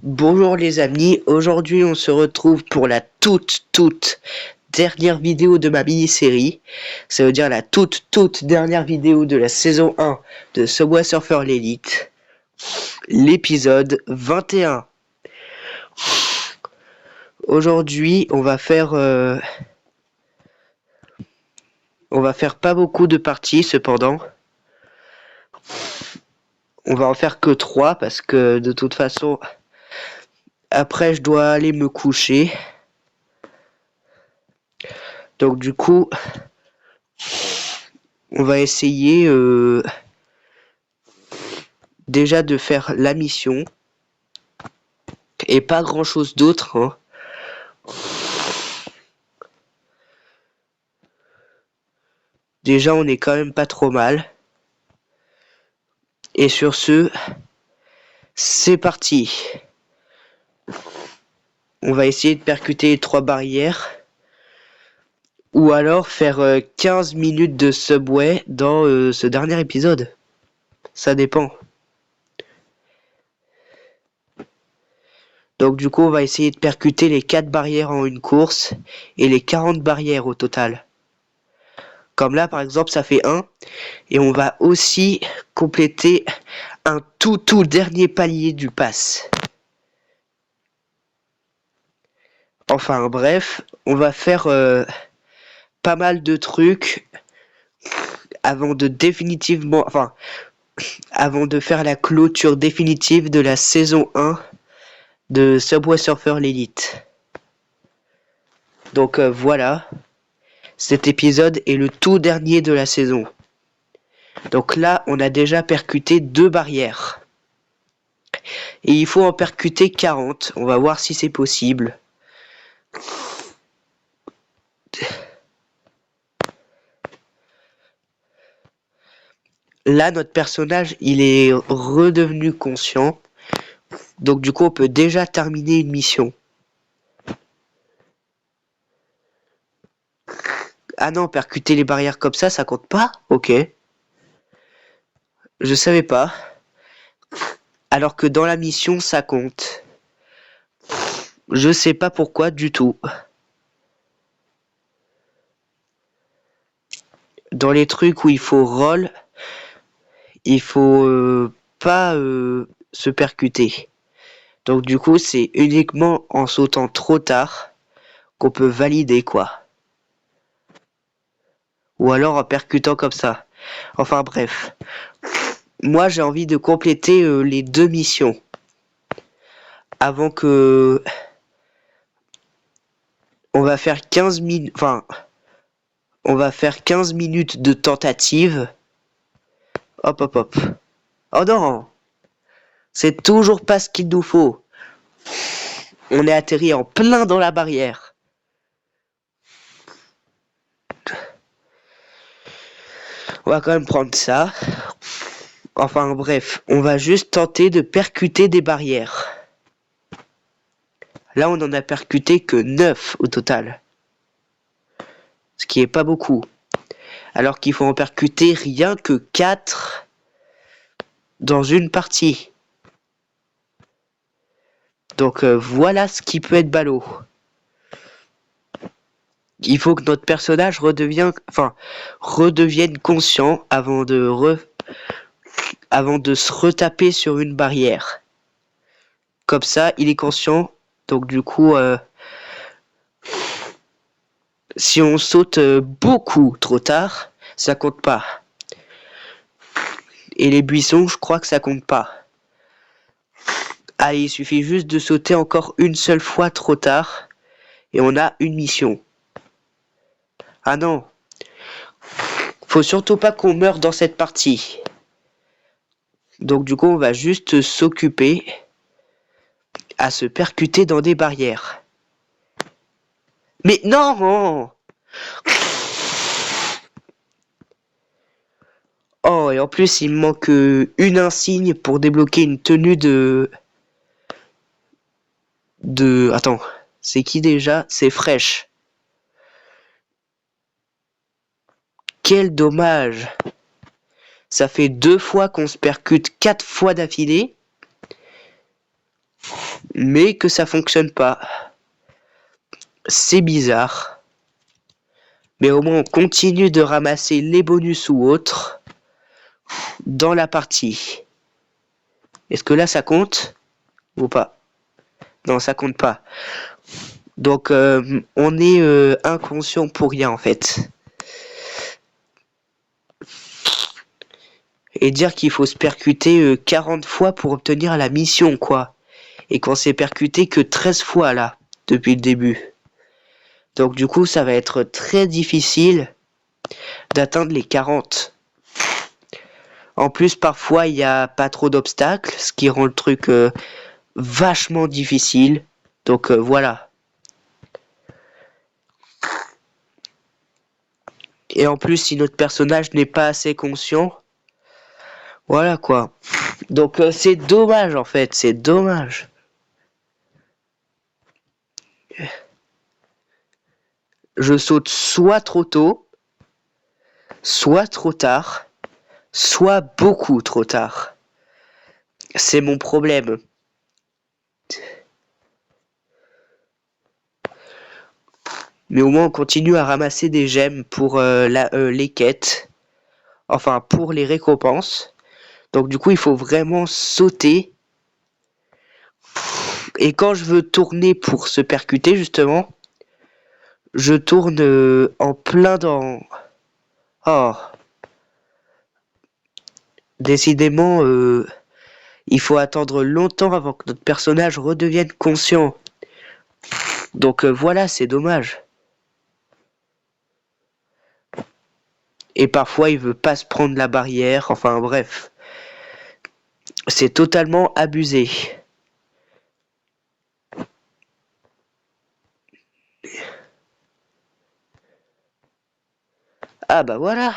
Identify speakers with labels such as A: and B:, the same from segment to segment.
A: Bonjour les amis, aujourd'hui on se retrouve pour la toute dernière vidéo de ma mini-série. Ça veut dire la toute dernière vidéo de la saison 1 de Subway Surfer l'Elite. L'épisode 21. Aujourd'hui on va faire pas beaucoup de parties cependant. On va en faire que 3 parce que de toute façon après je dois aller me coucher. Donc du coup, on va essayer déjà de faire la mission. Et pas grand chose d'autre. Hein. Déjà on est quand même pas trop mal. Et sur ce, c'est parti. On va essayer de percuter les 3 barrières. Ou alors faire 15 minutes de Subway dans ce dernier épisode. Ça dépend. Donc du coup on va essayer de percuter les 4 barrières en une course. Et les 40 barrières au total. Comme là par exemple ça fait 1. Et on va aussi compléter un tout dernier palier du pass. Enfin bref, on va faire pas mal de trucs avant de faire la clôture définitive de la saison 1 de Subway Surfer l'Elite. Donc voilà, cet épisode est le tout dernier de la saison. Donc là, on a déjà percuté 2 barrières. Et il faut en percuter 40. On va voir si c'est possible. Là, notre personnage, il est redevenu conscient. Donc du coup, on peut déjà terminer une mission. Ah non, percuter les barrières comme ça compte pas? Ok. Je savais pas. Alors que dans la mission, ça compte. Je sais pas pourquoi du tout. Dans les trucs où il faut roll, il faut pas se percuter. Donc du coup, c'est uniquement en sautant trop tard qu'on peut valider quoi. Ou alors en percutant comme ça. Enfin bref. Moi, j'ai envie de compléter les 2 missions. Avant que... On va faire 15 minutes... Enfin... On va faire 15 minutes de tentative. Hop. Oh non! C'est toujours pas ce qu'il nous faut. On est atterri en plein dans la barrière. On va quand même prendre ça. Enfin bref, on va juste tenter de percuter des barrières. Là, on en a percuté que 9 au total. Ce qui est pas beaucoup. Alors qu'il faut en percuter rien que 4 dans une partie. Donc voilà ce qui peut être ballot. Il faut que notre personnage redevienne conscient avant de se retaper sur une barrière. Comme ça, il est conscient. Donc du coup, si on saute beaucoup trop tard, ça compte pas. Et les buissons, je crois que ça compte pas. Allez, il suffit juste de sauter encore une seule fois trop tard. Et on a une mission. Ah non. Faut surtout pas qu'on meure dans cette partie. Donc du coup, on va juste s'occuper à se percuter dans des barrières. Mais non! Oh, et en plus, il me manque une insigne pour débloquer une tenue de... Attends, c'est qui déjà? C'est Fresh. Quel dommage! Ça fait 2 fois qu'on se percute 4 fois d'affilée. mais que ça fonctionne pas. C'est bizarre. Mais au moins on continue de ramasser les bonus ou autres dans la partie. Est-ce que là ça compte ou pas? Non, ça compte pas. Donc on est inconscient pour rien en fait. Et dire qu'il faut se percuter 40 fois pour obtenir la mission quoi. Et qu'on s'est percuté que 13 fois là, depuis le début. Donc du coup ça va être très difficile d'atteindre les 40. En plus parfois il n'y a pas trop d'obstacles, ce qui rend le truc vachement difficile. Donc voilà. Et en plus si notre personnage n'est pas assez conscient, voilà quoi. Donc c'est dommage en fait, c'est dommage. Je saute soit trop tôt, soit trop tard, soit beaucoup trop tard. C'est mon problème. Mais au moins on continue à ramasser des gemmes pour les quêtes. Enfin pour les récompenses. Donc du coup il faut vraiment sauter. Et quand je veux tourner pour se percuter justement, je tourne en plein dans... Oh. Décidément, il faut attendre longtemps avant que notre personnage redevienne conscient. Donc voilà, c'est dommage. Et parfois il veut pas se prendre la barrière, enfin bref. C'est totalement abusé. Ah bah voilà.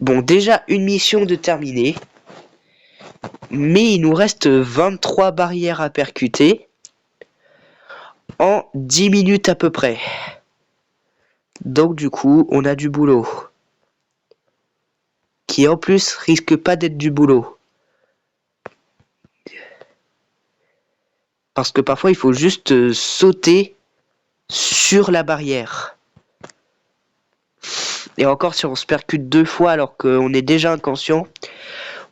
A: Bon, déjà une mission de terminée. Mais il nous reste 23 barrières à percuter. En 10 minutes à peu près. Donc du coup, on a du boulot. Qui en plus risque pas d'être du boulot. Parce que parfois il faut juste sauter sur la barrière. Et encore si on se percute 2 fois alors qu'on est déjà inconscient,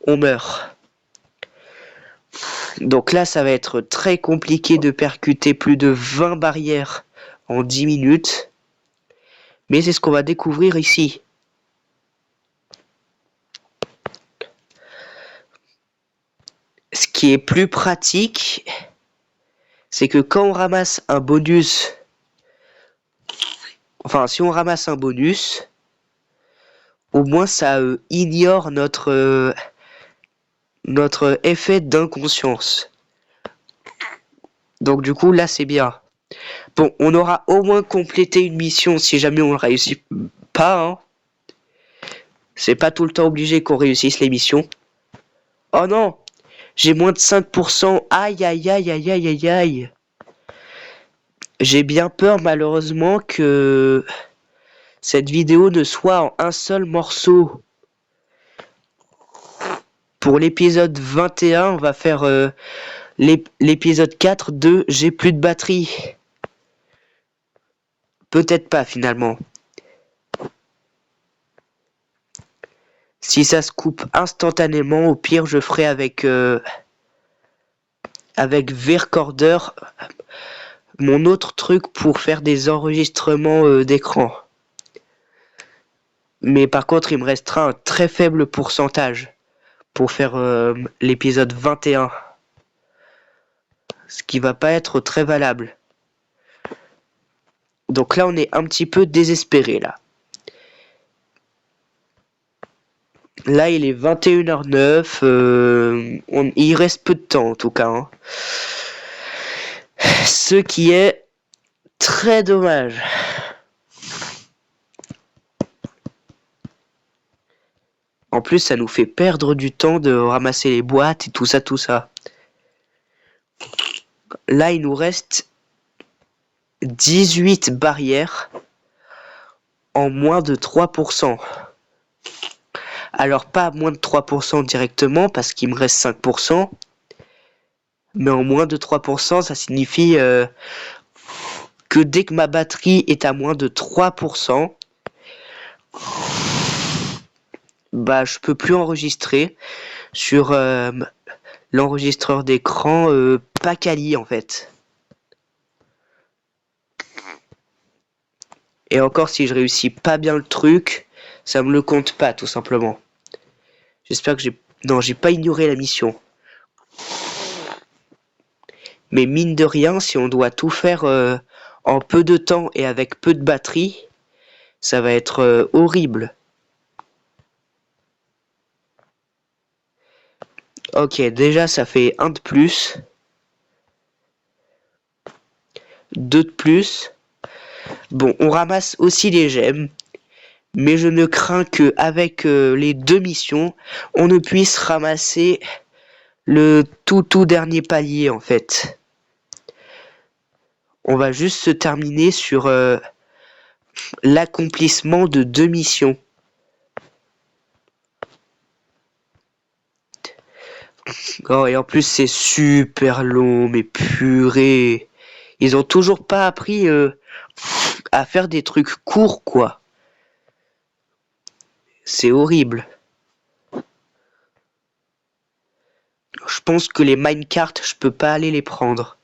A: on meurt. Donc là ça va être très compliqué de percuter plus de 20 barrières en 10 minutes. Mais c'est ce qu'on va découvrir ici. Ce qui est plus pratique, c'est que quand on ramasse un bonus, enfin si on ramasse un bonus, au moins ça ignore notre effet d'inconscience. Donc du coup là c'est bien. Bon, on aura au moins complété une mission si jamais on ne réussit pas. Hein. C'est pas tout le temps obligé qu'on réussisse les missions. Oh non, j'ai moins de 5%. Aïe aïe aïe aïe aïe aïe aïe. J'ai bien peur malheureusement que cette vidéo ne soit en un seul morceau. Pour l'épisode 21, on va faire l'épisode 4 de J'ai plus de batterie. Peut-être pas finalement. Si ça se coupe instantanément, au pire je ferai avec V-Recorder mon autre truc pour faire des enregistrements d'écran. Mais par contre il me restera un très faible pourcentage pour faire l'épisode 21. Ce qui va pas être très valable. Donc là on est un petit peu désespéré là. Là il est 21h09, il reste peu de temps en tout cas. Hein. Ce qui est très dommage. En plus ça nous fait perdre du temps de ramasser les boîtes et tout ça, tout ça. Là il nous reste 18 barrières en moins de 3%. Alors pas moins de 3% directement parce qu'il me reste 5%. Mais en moins de 3%, ça signifie que dès que ma batterie est à moins de 3%, bah je peux plus enregistrer sur l'enregistreur d'écran Pacali en fait. Et encore, si je réussis pas bien le truc, ça me le compte pas tout simplement. J'espère que j'ai pas ignoré la mission. Mais mine de rien, si on doit tout faire en peu de temps et avec peu de batterie, ça va être horrible. Ok, déjà ça fait 1 de plus. 2 de plus. Bon, on ramasse aussi les gemmes. Mais je ne crains que avec les 2 missions, on ne puisse ramasser le tout dernier palier en fait. On va juste se terminer sur l'accomplissement de 2 missions. Oh, et en plus c'est super long, mais purée. Ils ont toujours pas appris à faire des trucs courts quoi. C'est horrible. Je pense que les minecarts, je peux pas aller les prendre.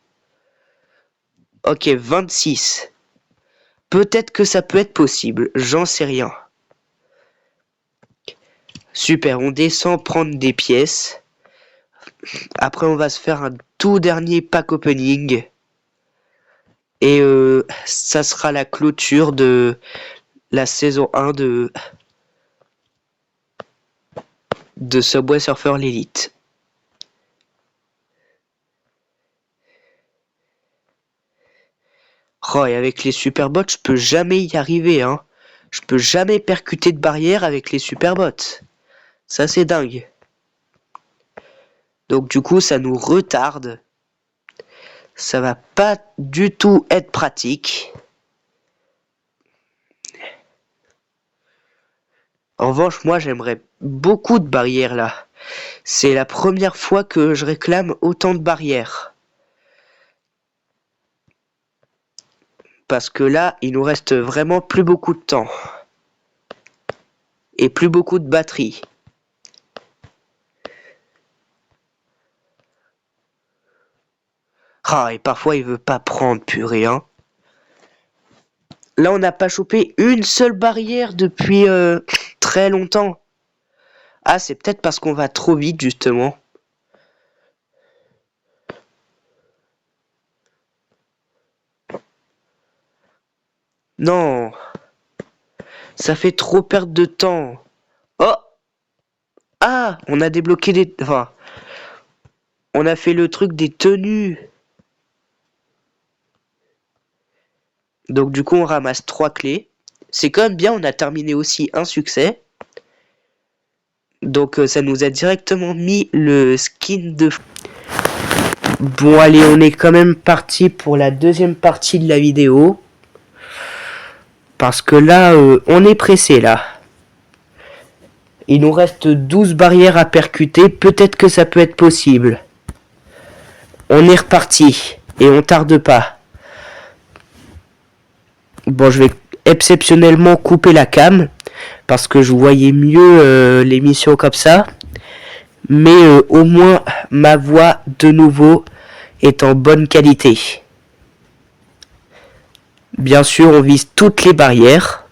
A: Ok, 26. Peut-être que ça peut être possible, j'en sais rien. Super, on descend prendre des pièces. Après, on va se faire un tout dernier pack opening. Et ça sera la clôture de la saison 1 de Subway Surfer l'Elite. Oh, et avec les superbots, je peux jamais y arriver, hein. Je peux jamais percuter de barrière avec les superbots. Ça, c'est dingue. Donc, du coup, ça nous retarde. Ça va pas du tout être pratique. En revanche, moi, j'aimerais beaucoup de barrières, là. C'est la première fois que je réclame autant de barrières. Parce que là, il nous reste vraiment plus beaucoup de temps. Et plus beaucoup de batterie. Ah, et parfois il veut pas prendre, purée, hein. Là, on n'a pas chopé une seule barrière depuis très longtemps. Ah, c'est peut-être parce qu'on va trop vite, justement. Non. Ça fait trop perdre de temps. Oh! Ah! On a débloqué des... Enfin... On a fait le truc des tenues. Donc du coup, on ramasse 3 clés. C'est quand même bien, on a terminé aussi un succès. Donc ça nous a directement mis le skin de... Bon allez, on est quand même parti pour la deuxième partie de la vidéo. Parce que là, on est pressé là. Il nous reste 12 barrières à percuter. Peut-être que ça peut être possible. On est reparti. Et on tarde pas. Bon, je vais exceptionnellement couper la cam. Parce que je voyais mieux l'émission comme ça. Mais au moins, ma voix, de nouveau, est en bonne qualité. Bien sûr, on vise toutes les barrières.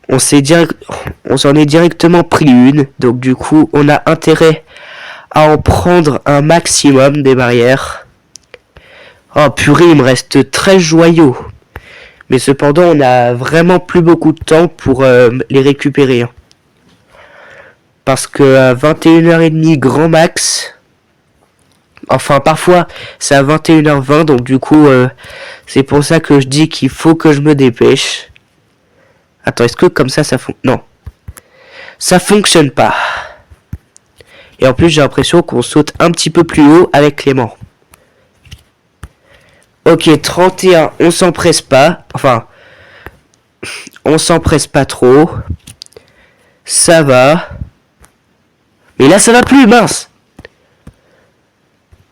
A: On s'en est directement pris une. Donc du coup, on a intérêt à en prendre un maximum des barrières. Oh purée, il me reste 13 joyaux. Mais cependant, on a vraiment plus beaucoup de temps pour les récupérer. Hein. Parce que à 21h30 grand max... Enfin, parfois, c'est à 21h20. Donc du coup, c'est pour ça que je dis qu'il faut que je me dépêche. Attends, est-ce que comme ça fonctionne? Non. Ça fonctionne pas. Et en plus, j'ai l'impression qu'on saute un petit peu plus haut avec Clément. Ok, 31, on s'empresse pas. Enfin, on s'empresse pas trop. Ça va. Mais là, ça va plus, mince.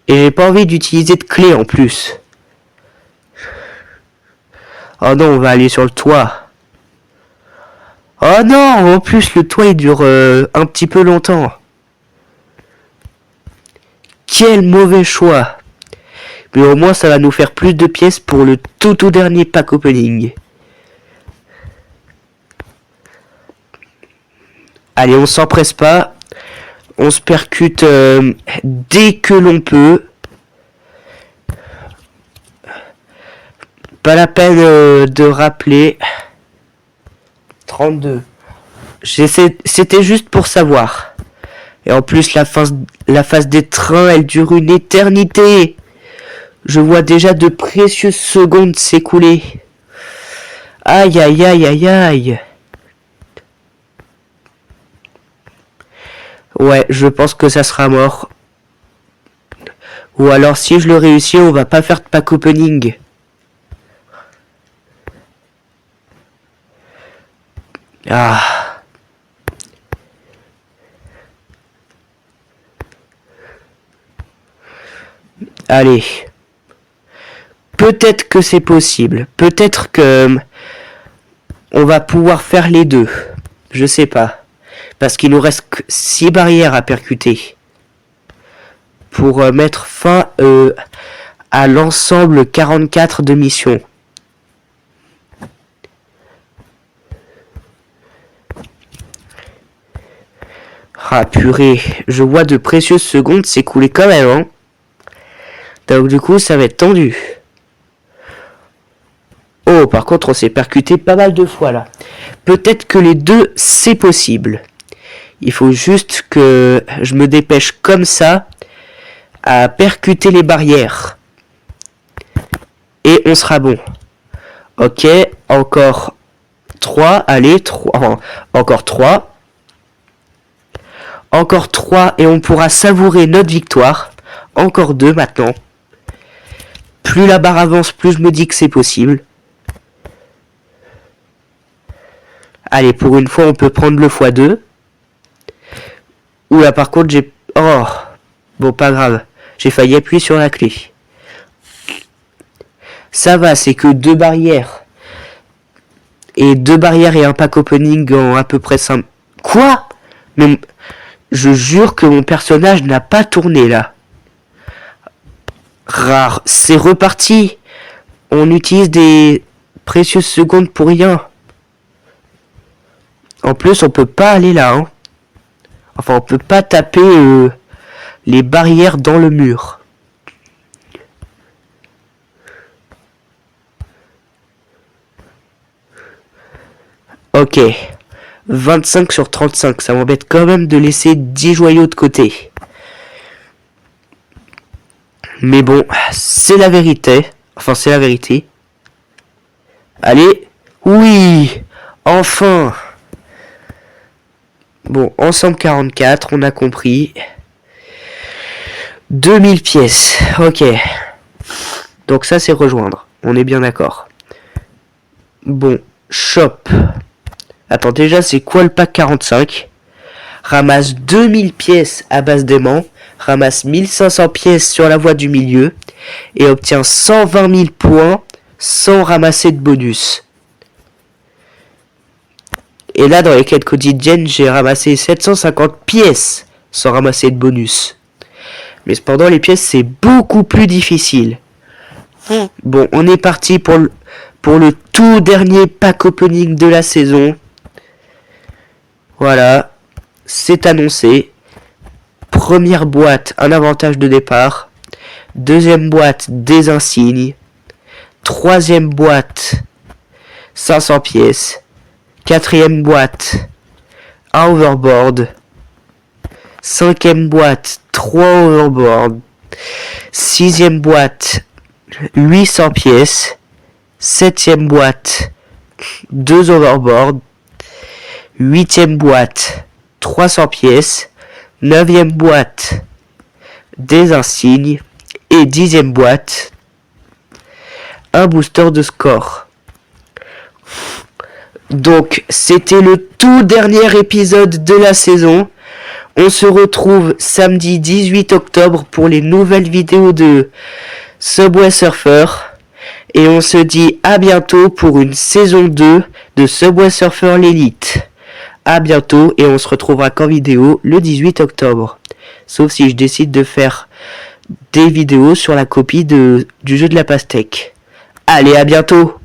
A: Et j'ai pas envie d'utiliser de clé en plus. Oh non, on va aller sur le toit. Oh non, en plus le toit il dure un petit peu longtemps. Quel mauvais choix. Mais au moins ça va nous faire plus de pièces pour le tout dernier pack opening. Allez, on s'empresse pas. On se percute dès que l'on peut. Pas la peine de rappeler. 32. C'était juste pour savoir. Et en plus, la phase des trains, elle dure une éternité. Je vois déjà de précieuses secondes s'écouler. Aïe, aïe, aïe, aïe, aïe. Ouais, je pense que ça sera mort. Ou alors, si je le réussis, on va pas faire de pack opening. Ah. Allez. Peut-être que c'est possible. Peut-être que on va pouvoir faire les deux. Je sais pas. Parce qu'il nous reste que 6 barrières à percuter. Pour mettre fin à l'ensemble 44 de missions. Ah purée, je vois de précieuses secondes s'écouler quand même, hein. Donc du coup, ça va être tendu. Oh, par contre, on s'est percuté pas mal de fois là. Peut-être que les deux, c'est possible. Il faut juste que je me dépêche comme ça à percuter les barrières. Et on sera bon. Ok, encore 3. Allez, 3. Encore 3. Encore 3 et on pourra savourer notre victoire. Encore 2 maintenant. Plus la barre avance, plus je me dis que c'est possible. Allez, pour une fois, on peut prendre le x2. Oula, par contre, j'ai... Oh. Bon, pas grave. J'ai failli appuyer sur la clé. Ça va, c'est que 2 barrières. Et 2 barrières et un pack opening en à peu près 5... Quoi? Mais... Je jure que mon personnage n'a pas tourné là. Rare, c'est reparti. On utilise des précieuses secondes pour rien. En plus, on peut pas aller là. Hein. Enfin, on peut pas taper les barrières dans le mur. Ok. 25 sur 35, ça m'embête quand même de laisser 10 joyaux de côté. Mais bon, c'est la vérité. Enfin, c'est la vérité. Allez. Oui. Enfin. Bon, ensemble 44, on a compris. 2000 pièces. Ok. Donc ça, c'est rejoindre. On est bien d'accord. Bon, shop. Attends, déjà, c'est quoi le pack 45? Ramasse 2000 pièces à base d'aimant, ramasse 1500 pièces sur la voie du milieu, et obtient 120 000 points sans ramasser de bonus. Et là, dans les quêtes quotidiennes, j'ai ramassé 750 pièces sans ramasser de bonus. Mais cependant, les pièces, c'est beaucoup plus difficile. Bon, on est parti pour le tout dernier pack opening de la saison. Voilà, c'est annoncé. Première boîte, un avantage de départ. Deuxième boîte, des insignes. Troisième boîte, 500 pièces. Quatrième boîte, un overboard. Cinquième boîte, 3 overboard. Sixième boîte, 800 pièces. Septième boîte, 2 overboard. Huitième boîte, 300 pièces. Neuvième boîte, des insignes. Et 10e boîte, un booster de score. Donc, c'était le tout dernier épisode de la saison. On se retrouve samedi 18 octobre pour les nouvelles vidéos de Subway Surfer. Et on se dit à bientôt pour une saison 2 de Subway Surfer l'élite. À bientôt et on se retrouvera qu'en vidéo le 18 octobre. Sauf si je décide de faire des vidéos sur la copie du jeu de la pastèque. Allez, à bientôt!